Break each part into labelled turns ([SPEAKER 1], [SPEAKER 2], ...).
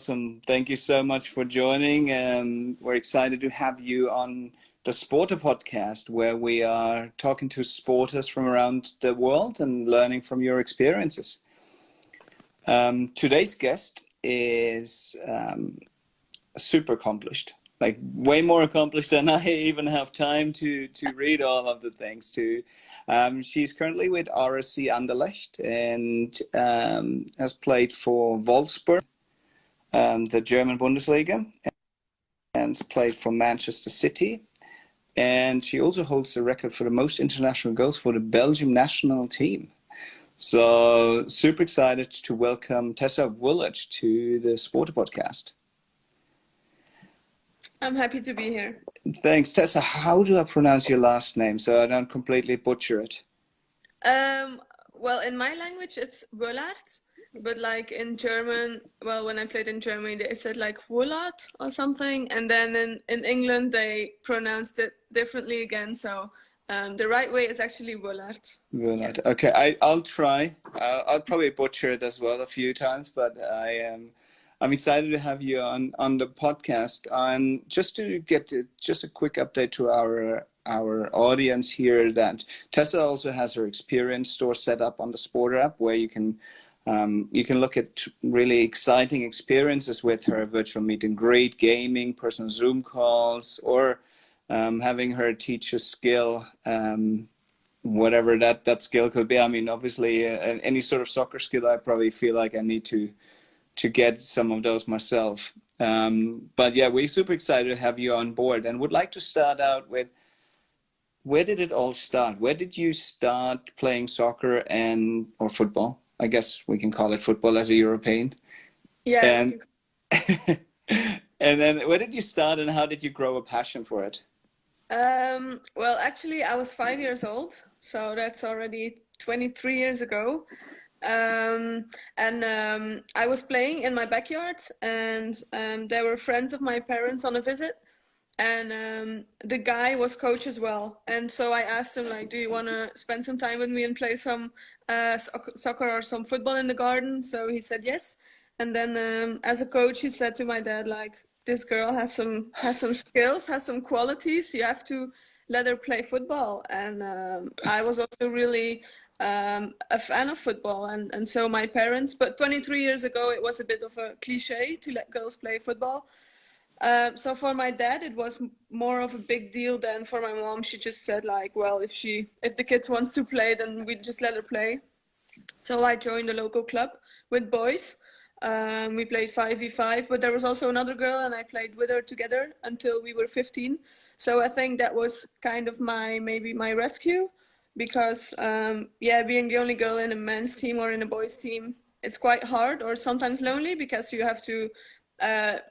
[SPEAKER 1] awesome. Thank you so much for joining. We're excited to have you on the SPRTER podcast, where we are talking to sporters from around the world and learning from your experiences. Today's guest is super accomplished, like way more accomplished than I even have time to read all of the things to. She's currently with RSC Anderlecht and has played for Wolfsburg, the German Bundesliga, and played for Manchester City. And she also holds the record for the most international goals for the Belgium national team. So super excited to welcome Tessa Wullaert to the SPRTER podcast.
[SPEAKER 2] I'm happy to be here.
[SPEAKER 1] Thanks. Tessa, how do I pronounce your last name so I don't completely butcher it?
[SPEAKER 2] Well, in my language, it's Wullaert, but like in German, well, when I played in Germany, they said like Wullaert or something. And then in England, they pronounced it differently again. So the right way is actually Wullaert.
[SPEAKER 1] Wullaert. Yeah. Okay, I'll try. I'll probably butcher it as well a few times, but I'm excited to have you on the podcast. And just to get just a quick update to our audience here, that Tessa also has her experience store set up on the SPRTER app, where you can look at really exciting experiences with her: virtual meet and greet, gaming, personal Zoom calls, or having her teach a skill, whatever that skill could be. I mean, obviously, any sort of soccer skill, I probably feel like I need to get some of those myself. But yeah, we're super excited to have you on board, and would like to start out with, where did it all start? Where did you start playing soccer or football? I guess we can call it football as a European.
[SPEAKER 2] Yeah.
[SPEAKER 1] And, and then where did you start, and how did you grow a passion for it?
[SPEAKER 2] Well, actually, I was 5 years old, so that's already 23 years ago. I was playing in my backyard, and there were friends of my parents on a visit, and the guy was coach as well. And so I asked him, like, do you want to spend some time with me and play some soccer or some football in the garden? So he said yes. And then as a coach, he said to my dad, like, this girl has some skills, has some qualities, you have to let her play football. And I was also really a fan of football, and so my parents, but 23 years ago it was a bit of a cliche to let girls play football. So for my dad it was more of a big deal than for my mom. She just said, like, well, if the kid wants to play, then we just let her play. So I joined a local club with boys. We played 5v5, but there was also another girl, and I played with her together until we were 15. So I think that was kind of maybe my rescue. Because being the only girl in a men's team or in a boys team, it's quite hard or sometimes lonely, because you have to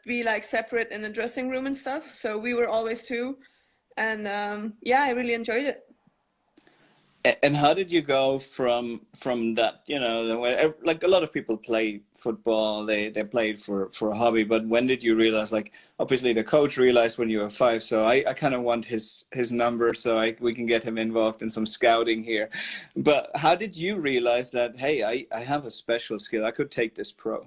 [SPEAKER 2] be like separate in the dressing room and stuff. So we were always two, and I really enjoyed it.
[SPEAKER 1] And how did you go from that, like a lot of people play football, they play it for a hobby, but when did you realize, like, obviously the coach realized when you were 5, so I kind of want his number so we can get him involved in some scouting here. But how did you realize that, hey, I have a special skill, I could take this pro?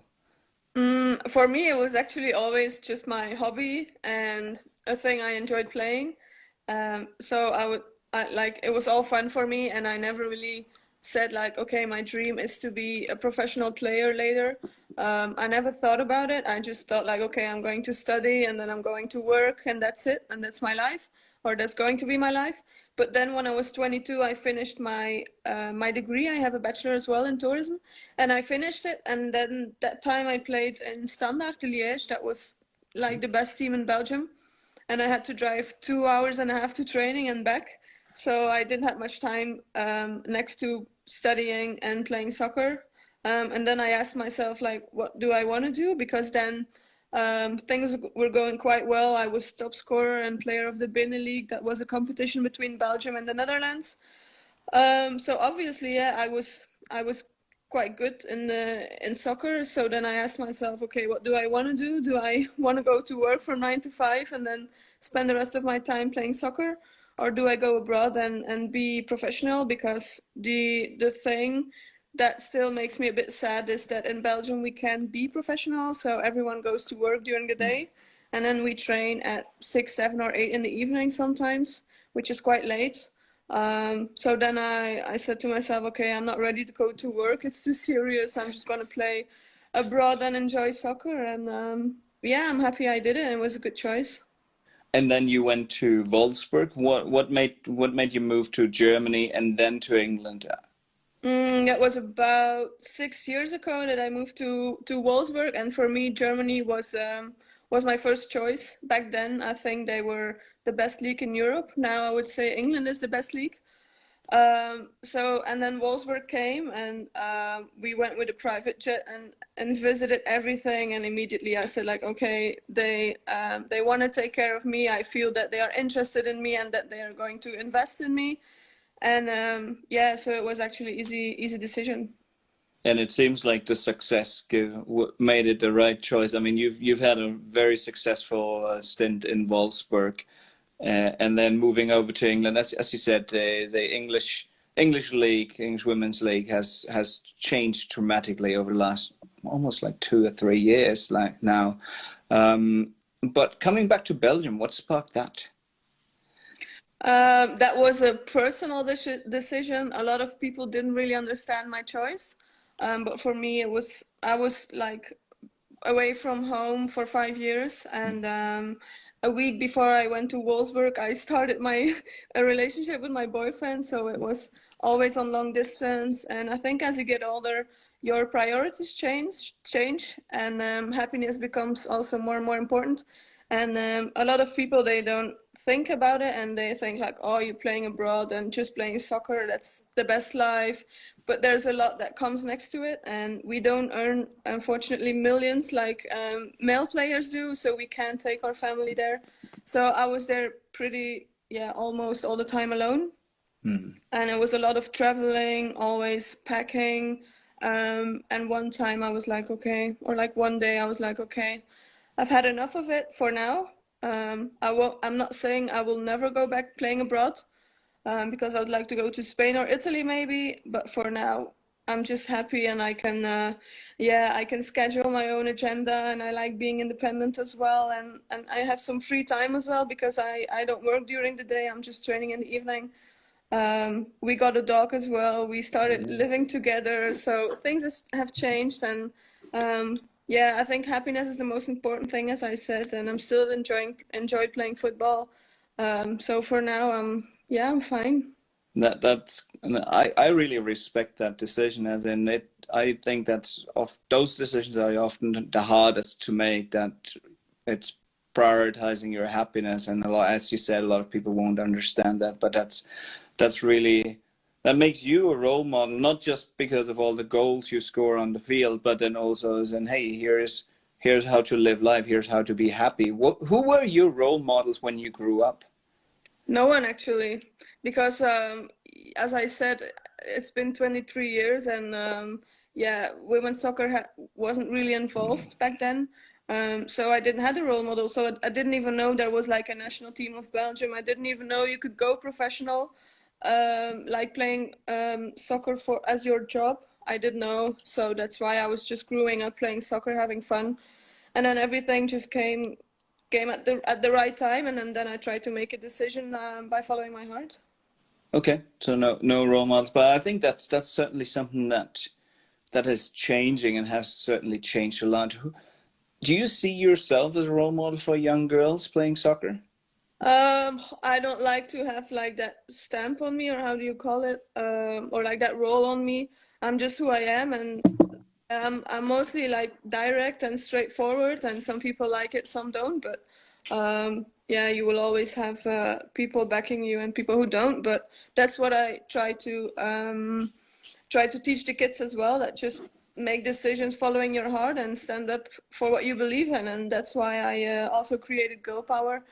[SPEAKER 2] For me, it was actually always just my hobby and a thing I enjoyed playing. So it was all fun for me, and I never really said, like, okay, my dream is to be a professional player later. I never thought about it. I just thought, like, okay, I'm going to study, and then I'm going to work, and that's it, and that's my life, or that's going to be my life. But then when I was 22, I finished my degree. I have a bachelor as well in tourism, and I finished it. And then that time I played in Standaard de Liège. That was like the best team in Belgium, and I had to drive 2 hours and a half to training and back. So I didn't have much time next to studying and playing soccer. And then I asked myself, like, what do I want to do? Because then things were going quite well. I was top scorer and player of the Binnenleague. That was a competition between Belgium and the Netherlands. So obviously, yeah, I was quite good in soccer. So then I asked myself, okay, what do I want to do? Do I want to go to work from 9 to 5 and then spend the rest of my time playing soccer? Or do I go abroad and be professional? Because the thing that still makes me a bit sad is that in Belgium we can't be professional, so everyone goes to work during the day, and then we train at 6, 7, or 8 in the evening sometimes, which is quite late. So then I said to myself, okay, I'm not ready to go to work. It's too serious. I'm just gonna play abroad and enjoy soccer. And yeah, I'm happy I did it. It was a good choice.
[SPEAKER 1] And then you went to Wolfsburg. What made you move to Germany and then to England?
[SPEAKER 2] That was about 6 years ago that I moved to Wolfsburg, and for me, Germany was my first choice. Back then, I think they were the best league in Europe. Now I would say England is the best league. So and then Wolfsburg came, and we went with a private jet and visited everything. And immediately I said like, okay, they want to take care of me. I feel that they are interested in me and that they are going to invest in me. And yeah, so it was actually easy decision.
[SPEAKER 1] And it seems like the success made it the right choice. I mean, you've had a very successful stint in Wolfsburg, and then moving over to England. As you said, the English league, English women's league, has changed dramatically over the last almost like 2 or 3 years, like now. But coming back to Belgium, what sparked that?
[SPEAKER 2] That was a personal decision. A lot of people didn't really understand my choice, but for me, I was like away from home for 5 years, and a week before I went to Wolfsburg, I started my a relationship with my boyfriend. So it was always on long distance, and I think as you get older, your priorities change, and happiness becomes also more and more important. And a lot of people, they don't think about it, and they think like, oh, you're playing abroad and just playing soccer, that's the best life. But there's a lot that comes next to it, and we don't earn, unfortunately, millions like male players do, so we can't take our family there. So I was there pretty, yeah, almost all the time alone. And it was a lot of traveling, always packing. And one time I was like, okay, or like one day I was like, okay, I've had enough of it for now. I'm not saying I will never go back playing abroad, because I would like to go to Spain or Italy maybe. But for now, I'm just happy, and I can, yeah, I can schedule my own agenda, and I like being independent as well. And I have some free time as well because I don't work during the day. I'm just training in the evening. We got a dog as well. We started living together, so things have changed, and yeah, I think happiness is the most important thing, as I said, and I'm still enjoy playing football. So for now, yeah, I'm fine.
[SPEAKER 1] I really respect that decision, as in it. I think that's of those decisions are often the hardest to make. That it's prioritizing your happiness, and as you said, a lot of people won't understand that. But that's really that makes you a role model, not just because of all the goals you score on the field, but then also as in, hey, here's how to live life, here's how to be happy. Who were your role models when you grew up?
[SPEAKER 2] No one actually, because as I said, it's been 23 years, and yeah, women's soccer wasn't really involved back then. So I didn't have a role model. So I didn't even know there was like a national team of Belgium. I didn't even know you could go professional, like playing soccer for as your job. I didn't know. So that's why I was just growing up playing soccer, having fun, and then everything just came at the right time, and then I tried to make a decision by following my heart.
[SPEAKER 1] Okay, so no role models, but I think that's certainly something that is changing and has certainly changed a lot. Do you see yourself as a role model for young girls playing soccer?
[SPEAKER 2] I don't like to have like that stamp on me, or how do you call it, or like that role on me. I'm just who I am, and I'm mostly like direct and straightforward, and some people like it, some don't. But yeah, you will always have people backing you and people who don't. But that's what I try to teach the kids as well. That just make decisions following your heart and stand up for what you believe in. And that's why I also created Girl Power.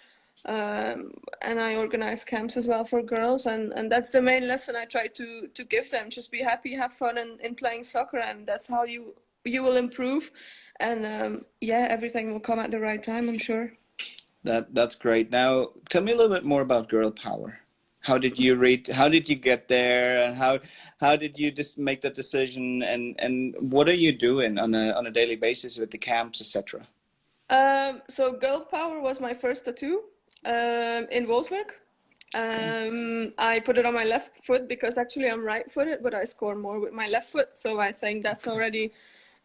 [SPEAKER 2] And I organize camps as well for girls, and that's the main lesson I try to give them. Just be happy, have fun in playing soccer, and that's how you will improve. And yeah, everything will come at the right time, I'm sure.
[SPEAKER 1] That's great. Now, tell me a little bit more about Girl Power. How did you read? How did you get there? And how did you just make that decision? And what are you doing on a daily basis with the camps, etc.?
[SPEAKER 2] So girl power was my first tattoo in Wolfsburg.
[SPEAKER 1] Okay.
[SPEAKER 2] I put it on my left foot because actually I'm right-footed, but I score more with my left foot. So I think that's already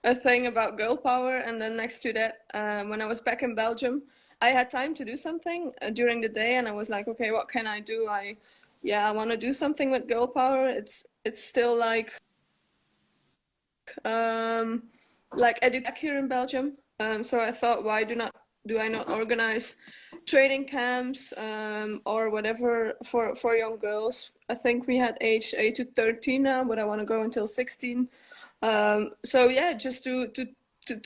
[SPEAKER 2] a thing about girl power. And then next to that, when I was back in Belgium, I had time to do something during the day, and I was like, okay, what can I do? I want to do something with girl power. It's still um, like educate here in Belgium. So I thought, why do I not organize training camps or whatever for young girls? I think we had age 8 to 13 now, but I want to go until 16. So yeah, just to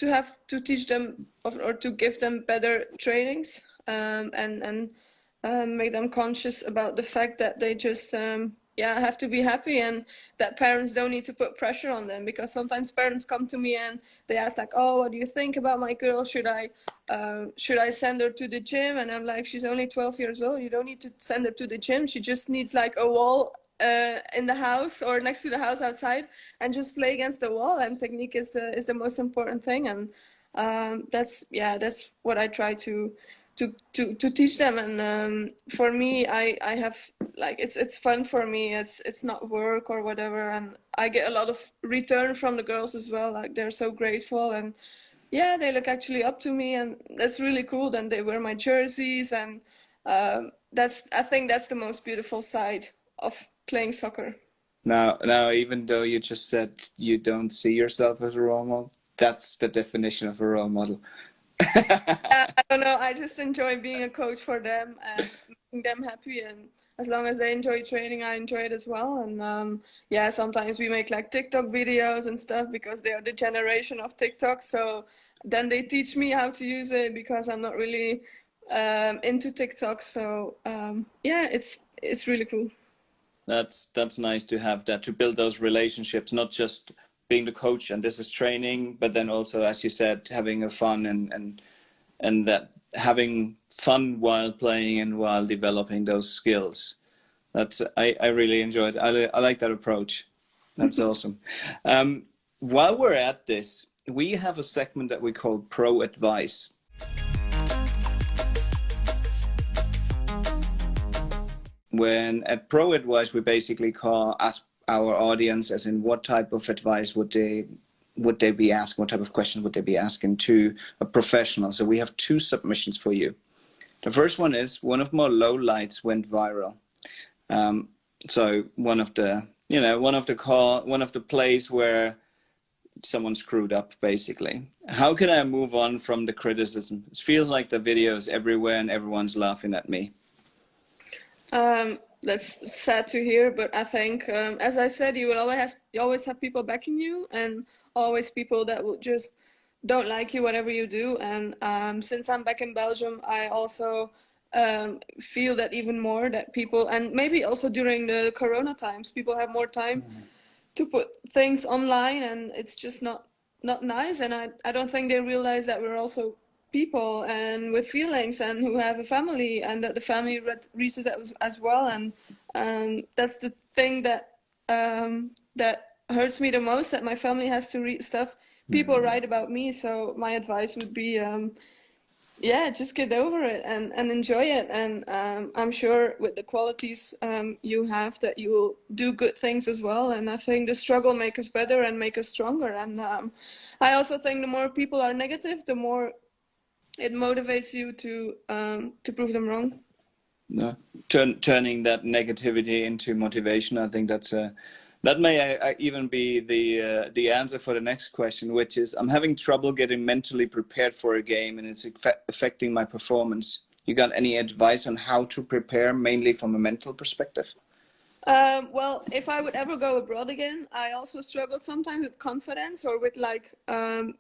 [SPEAKER 2] have to teach them or to give them better trainings and make them conscious about the fact that they just have to be happy, and that parents don't need to put pressure on them, because sometimes parents come to me and they ask like, oh, what do you think about my girl? Should I send her to the gym? And I'm like, she's only 12 years old. You don't need to send her to the gym. She just needs like a wall in the house or next to the house outside, and just play against the wall. And technique is the most important thing. And that's what I try to teach them. And for me, I have like it's fun for me. It's not work or whatever, and I get a lot of return from the girls as well. Like they're so grateful, and yeah, they look actually up to me, and that's really cool. Then they wear my jerseys, and I think that's the most beautiful side of playing soccer.
[SPEAKER 1] Now, even though you just said you don't see yourself as a role model, that's the definition of a role model.
[SPEAKER 2] I don't know. I just enjoy being a coach for them and making them happy. And as long as they enjoy training, I enjoy it as well. And yeah, sometimes we make like TikTok videos and stuff because they are the generation of TikTok. So then they teach me how to use it because I'm not really into TikTok. So yeah, it's really cool.
[SPEAKER 1] That's nice to have that, to build those relationships, not just being the coach and this is training, but then also, as you said, having a fun and that having fun while playing and while developing those skills. I really enjoyed. I like that approach. That's awesome. While we're at this, we have a segment that we call Pro Advice. When at Pro Advice, we basically ask our audience, as in what type of advice would they be asking, what type of questions would they be asking to a professional. So we have two submissions for you. The first one is, one of my lowlights went viral. So one of the plays where someone screwed up, basically. How can I move on from the criticism? It feels like the video is everywhere and everyone's laughing at me.
[SPEAKER 2] That's sad to hear, but I think, as I said, you always have people backing you, and always people that will just don't like you, whatever you do. And since I'm back in Belgium, I also feel that even more, that people, and maybe also during the Corona times, people have more time to put things online, and it's just not nice. And I don't think they realize that we're also people and with feelings and who have a family, and that the family reaches that as well. And that's the thing that that hurts me the most, that my family has to read stuff people write about me. So my advice would be yeah, just get over it and enjoy it. And I'm sure with the qualities you have, that you will do good things as well. And I think the struggle make us better and make us stronger. And I also think the more people are negative, the more it motivates you to prove them wrong.
[SPEAKER 1] No, turning that negativity into motivation. I think that may even be the answer for the next question, which is, I'm having trouble getting mentally prepared for a game, and it's affecting my performance. You got any advice on how to prepare, mainly from a mental perspective?
[SPEAKER 2] Well, if I would ever go abroad again, I also struggle sometimes with confidence, or with like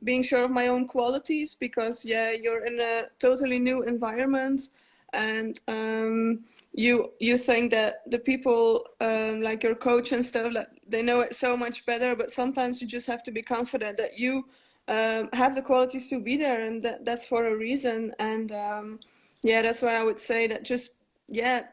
[SPEAKER 2] being sure of my own qualities, because yeah, you're in a totally new environment, and you think that the people like your coach and stuff, like, they know it so much better, but sometimes you just have to be confident that you have the qualities to be there, and that's for a reason. And yeah, that's why I would say that just yeah,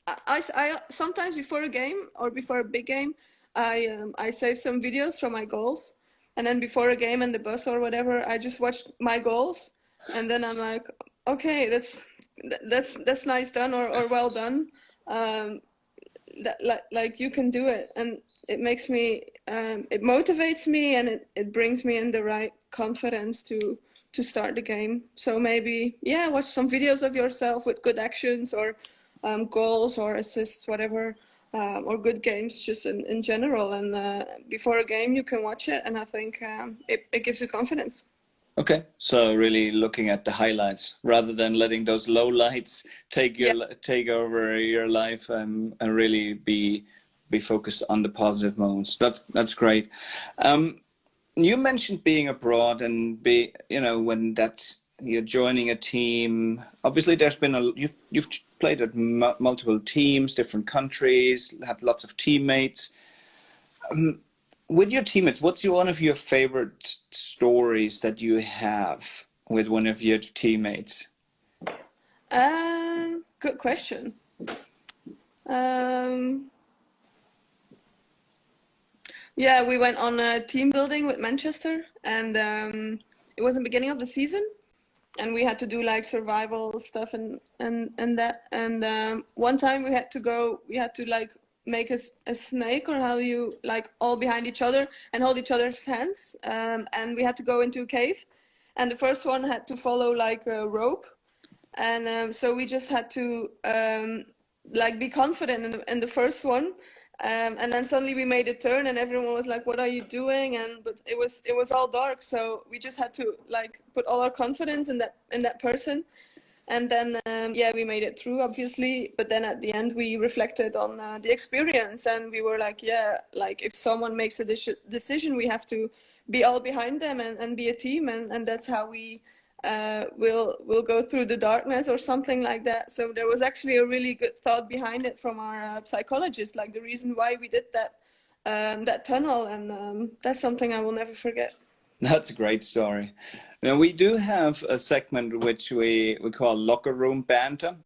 [SPEAKER 2] I sometimes before a game or before a big game, I save some videos from my goals, and then before a game in the bus or whatever, I just watch my goals, and then I'm like, okay, that's nice done or well done. Um, that like you can do it, and it makes me it motivates me, and it brings me in the right confidence to start the game. So maybe, yeah, watch some videos of yourself with good actions or goals or assists, whatever, or good games just in general. And before a game, you can watch it, and I think it gives you confidence.
[SPEAKER 1] Okay, so really looking at the highlights rather than letting those low lights
[SPEAKER 2] Yeah.
[SPEAKER 1] take over your life, and really be focused on the positive moments. That's great. Um, you mentioned being abroad and when you're joining a team. Obviously, there's been you've played at multiple teams, different countries, had lots of teammates. With your teammates, what's one of your favorite stories that you have with one of your teammates?
[SPEAKER 2] Good question. Um, yeah, we went on a team building with Manchester, and it was the beginning of the season, and we had to do like survival stuff and that. And one time we had to like make a snake, or how you like all behind each other and hold each other's hands. And we had to go into a cave, and the first one had to follow like a rope, and so we just had to like be confident in the first one, and then suddenly we made a turn and everyone was like, what are you doing? And but it was all dark, so we just had to like put all our confidence in that person. And then yeah, we made it through, obviously, but then at the end we reflected on the experience, and we were like, yeah, like if someone makes a decision, we have to be all behind them and be a team, and that's how we will go through the darkness or something like that. So there was actually a really good thought behind it from our psychologist, like the reason why we did that tunnel, and that's something I will never forget.
[SPEAKER 1] That's a great story. Now, we do have a segment which we call locker room banter.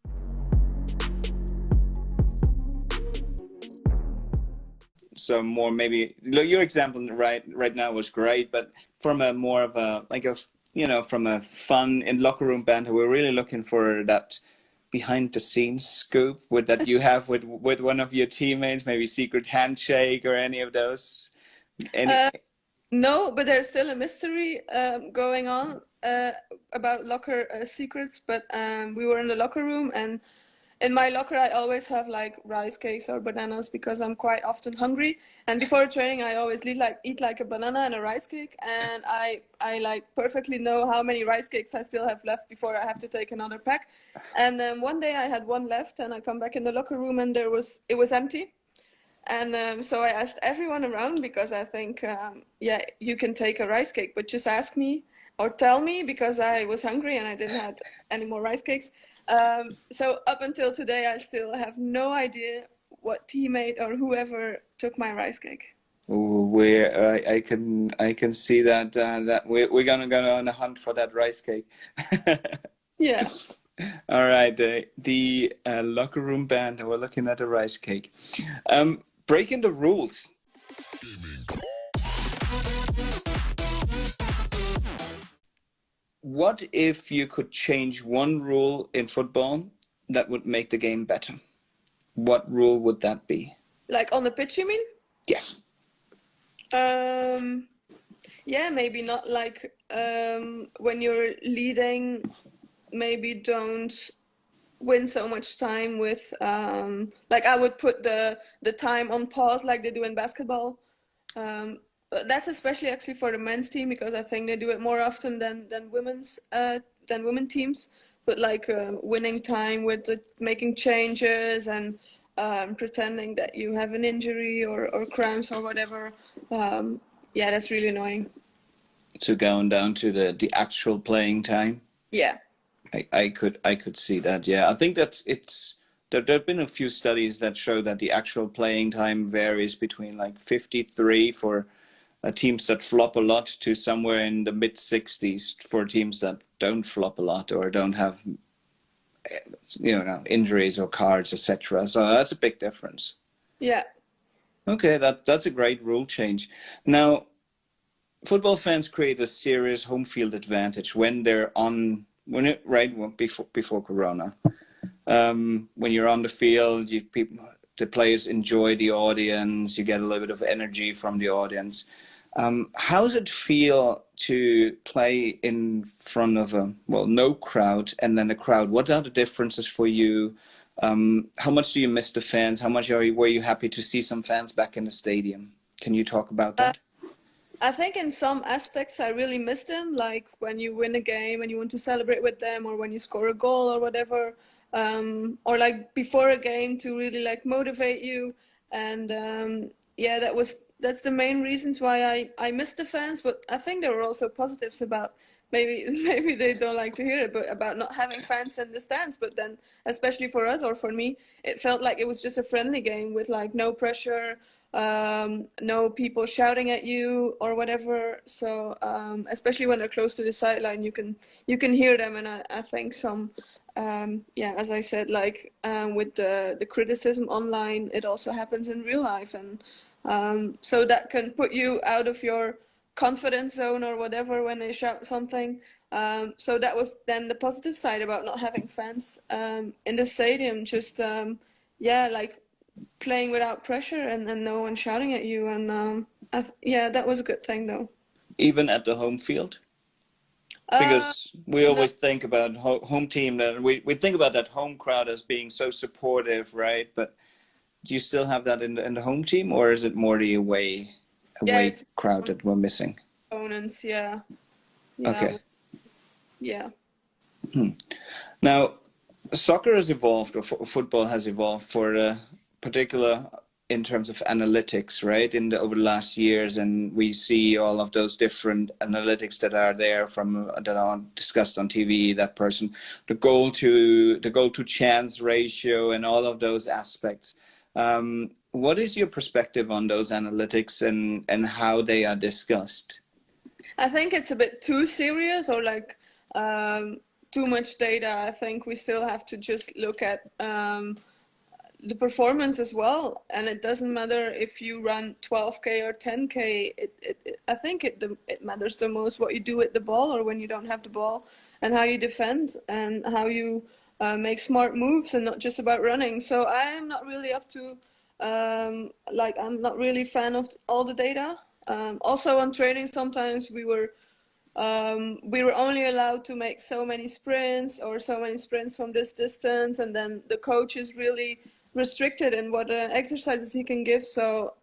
[SPEAKER 1] So more maybe your example right now was great, but from a more of a like a from a fun in locker room banter, we're really looking for that behind the scenes scoop with that you have with one of your teammates, maybe secret handshake or any of those. Any
[SPEAKER 2] No, but there's still a mystery going on about locker secrets. But we were in the locker room, and in my locker, I always have like rice cakes or bananas because I'm quite often hungry. And before training, I always eat like a banana and a rice cake. And I like perfectly know how many rice cakes I still have left before I have to take another pack. And then one day I had one left, and I come back in the locker room, and it was empty. And so I asked everyone around, because I think, yeah, you can take a rice cake, but just ask me or tell me, because I was hungry and I didn't have any more rice cakes. So up until today, I still have no idea what teammate or whoever took my rice cake.
[SPEAKER 1] I can see that that we're gonna go on a hunt for that rice cake.
[SPEAKER 2] Yeah.
[SPEAKER 1] All right, the locker room band, and we're looking at a rice cake. Breaking the rules. What if you could change one rule in football that would make the game better? What rule would that be?
[SPEAKER 2] Like on the pitch, you mean?
[SPEAKER 1] Yes.
[SPEAKER 2] Um, yeah, maybe not like when you're leading, maybe don't win so much time with like I would put the time on pause like they do in basketball. But that's especially actually for the men's team, because I think they do it more often than women teams. But like winning time with making changes and pretending that you have an injury or cramps or whatever. Yeah, that's really annoying.
[SPEAKER 1] So going down to the actual playing time.
[SPEAKER 2] Yeah.
[SPEAKER 1] I could see that. Yeah, I think that there have been a few studies that show that the actual playing time varies between like 53 for teams that flop a lot to somewhere in the mid 60s for teams that don't flop a lot or don't have injuries or cards, etc. So that's a big difference.
[SPEAKER 2] Yeah.
[SPEAKER 1] Okay, that's a great rule change. Now, football fans create a serious home field advantage when they're before Corona. When you're on the field, the players enjoy the audience. You get a little bit of energy from the audience. How does it feel to play in front of no crowd and then a crowd? What are the differences for you? How much do you miss the fans? How much were you happy to see some fans back in the stadium? Can you talk about that?
[SPEAKER 2] I think in some aspects I really miss them, like when you win a game and you want to celebrate with them, or when you score a goal or whatever, or like before a game to really like motivate you. And yeah, that's the main reasons why I miss the fans. But I think there were also positives about maybe they don't like to hear it, but about not having fans in the stands. But then, especially for us or for me, it felt like it was just a friendly game with like no pressure, no people shouting at you or whatever. So especially when they're close to the sideline, you can hear them. And I think some yeah, as I said, like with the criticism online, it also happens in real life. And so that can put you out of your confidence zone or whatever when they shout something. So that was then the positive side about not having fans in the stadium. Just yeah, like playing without pressure and no one shouting at you. And yeah, that was a good thing though.
[SPEAKER 1] Even at the home field? Because we
[SPEAKER 2] No,
[SPEAKER 1] always think about home team, that we think about that home crowd as being so supportive, right? But do you still have that in the home team, or is it more the away
[SPEAKER 2] yeah, it's
[SPEAKER 1] crowd that we're missing?
[SPEAKER 2] opponents. Yeah, yeah,
[SPEAKER 1] Okay.
[SPEAKER 2] yeah.
[SPEAKER 1] Now, soccer has evolved, or football has evolved for a particular in terms of analytics, right? Over the last years, and we see all of those different analytics that are there that are discussed on TV. That person, the goal to chance ratio, and all of those aspects. What is your perspective on those analytics and how they are discussed?
[SPEAKER 2] I think it's a bit too serious, or like too much data. I think we still have to just look at the performance as well, and it doesn't matter if you run 12K or 10K. I think it matters the most what you do with the ball, or when you don't have the ball, and how you defend, and how you make smart moves, and not just about running. So I am not really up to like, I'm not really fan of all the data. Also on training, sometimes we were only allowed to make so many sprints, or so many sprints from this distance, and then the coach is really restricted in what exercises he can give. So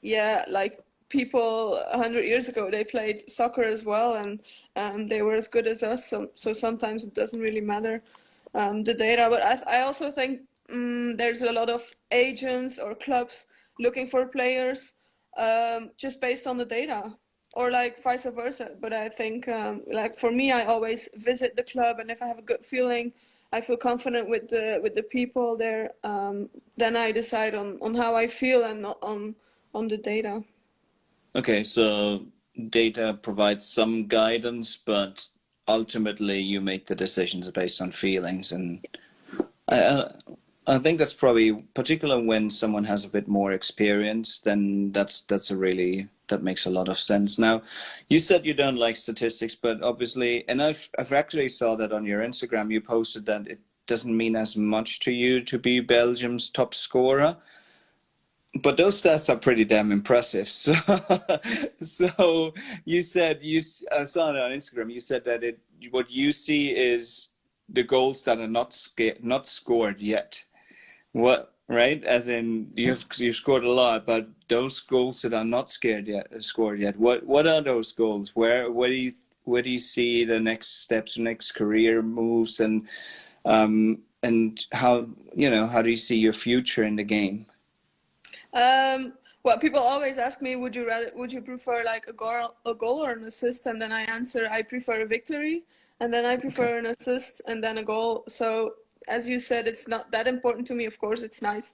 [SPEAKER 2] yeah, like people 100 years ago, they played soccer as well, and they were as good as us. So sometimes it doesn't really matter the data. But I also think there's a lot of agents or clubs looking for players just based on the data, or like vice versa. But I think like for me, I always visit the club, and if I have a good feeling, I feel confident with the people there, then I decide on how I feel, and not on the data.
[SPEAKER 1] Okay, so data provides some guidance, but ultimately you make the decisions based on feelings. And I think that's probably, particularly when someone has a bit more experience, then that makes a lot of sense. Now, you said you don't like statistics, but obviously, and I've actually saw that on your Instagram, you posted that it doesn't mean as much to you to be Belgium's top scorer, but those stats are pretty damn impressive. So you said, I saw it on Instagram, you said that what you see is the goals that are not scored yet. What, right? As in, you've scored a lot, but those goals that are not scored yet. What are those goals? Where do you see the next steps, next career moves, and how do you see your future in the game?
[SPEAKER 2] Well, people always ask me, would you prefer like a goal or an assist? And then I answer, I prefer a victory, and then I prefer an assist, and then a goal. So as you said, it's not that important to me. Of course, it's nice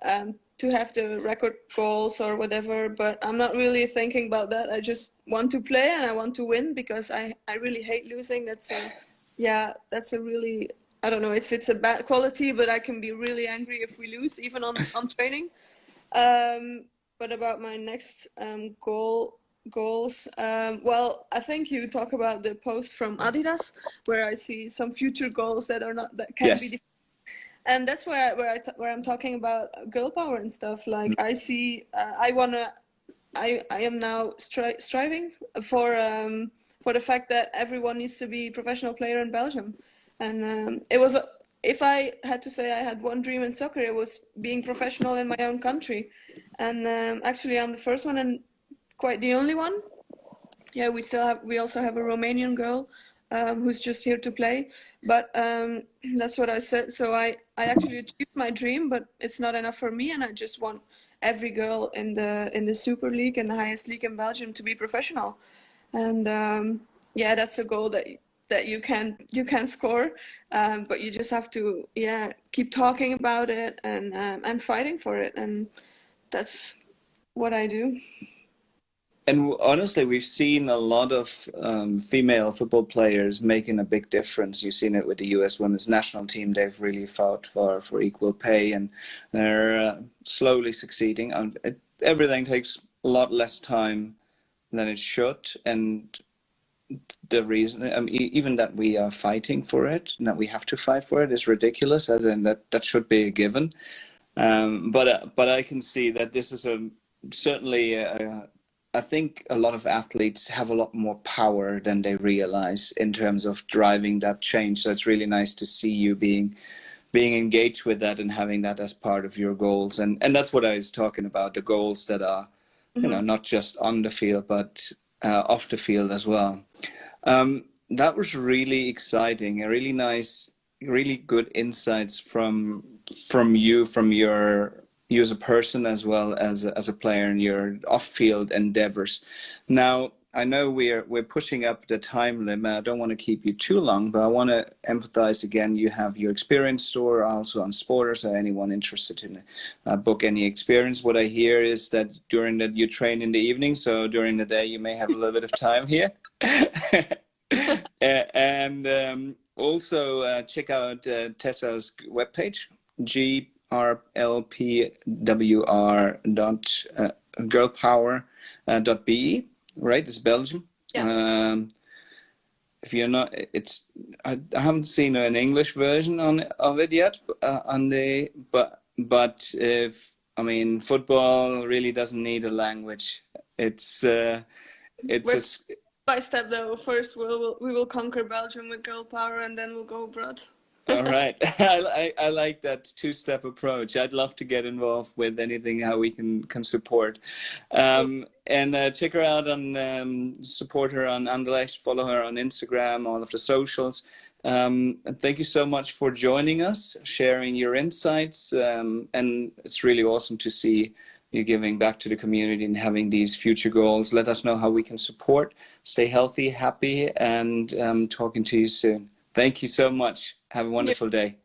[SPEAKER 2] to have the record goals or whatever, but I'm not really thinking about that. I just want to play, and I want to win, because I really hate losing. That's a really I don't know if it's a bad quality, but I can be really angry if we lose, even on training. But about my next goals, well, I think you talk about the post from Adidas, where I see some future goals that are not that can
[SPEAKER 1] Yes.
[SPEAKER 2] be, and that's where I'm talking about girl power and stuff. Like I see, I am now striving for the fact that everyone needs to be professional player in Belgium, and it was if I had to say I had one dream in soccer, it was being professional in my own country, and actually I'm the first one and quite the only one. Yeah, we also have a Romanian girl who's just here to play, but that's what I said. So I actually achieved my dream, but it's not enough for me, and I just want every girl in the Super League and the highest league in Belgium to be professional, and yeah, that's a goal that you can score, but you just have to keep talking about it and fighting for it, and that's what I do.
[SPEAKER 1] And honestly, we've seen a lot of female football players making a big difference. You've seen it with the US women's national team. They've really fought for equal pay, and they're slowly succeeding. Everything takes a lot less time than it should. And the reason, I mean, even that we are fighting for it, and that we have to fight for it, is ridiculous, as in that should be a given. But I can see that this is certainly I think a lot of athletes have a lot more power than they realize in terms of driving that change. So it's really nice to see you being engaged with that and having that as part of your goals. And that's what I was talking about, the goals that are, not just on the field, but off the field as well. That was really exciting, a really nice, really good insights from you, from you as a person, as well as a player in your off-field endeavors. Now, I know we're pushing up the time limit. I don't want to keep you too long, but I want to emphasize again, you have your experience store also on SPRTER, so anyone interested in book any experience. What I hear is that during that you train in the evening, so during the day you may have a little bit of time here. And also check out Tessa's webpage, girlpower.be, right? It's Belgium.
[SPEAKER 2] Yeah.
[SPEAKER 1] If you're not, I haven't seen an English version of it yet. But if, I mean, football really doesn't need a language. It's
[SPEAKER 2] By step though. First, we will conquer Belgium with girl power, and then we'll go abroad.
[SPEAKER 1] All right. I like that two-step approach. I'd love to get involved with anything how we can support. And check her out on support her on Anderlecht, follow her on Instagram, all of the socials. And thank you so much for joining us, sharing your insights. And it's really awesome to see you giving back to the community and having these future goals. Let us know how we can support. Stay healthy, happy, and talking to you soon. Thank you so much. Have a wonderful day.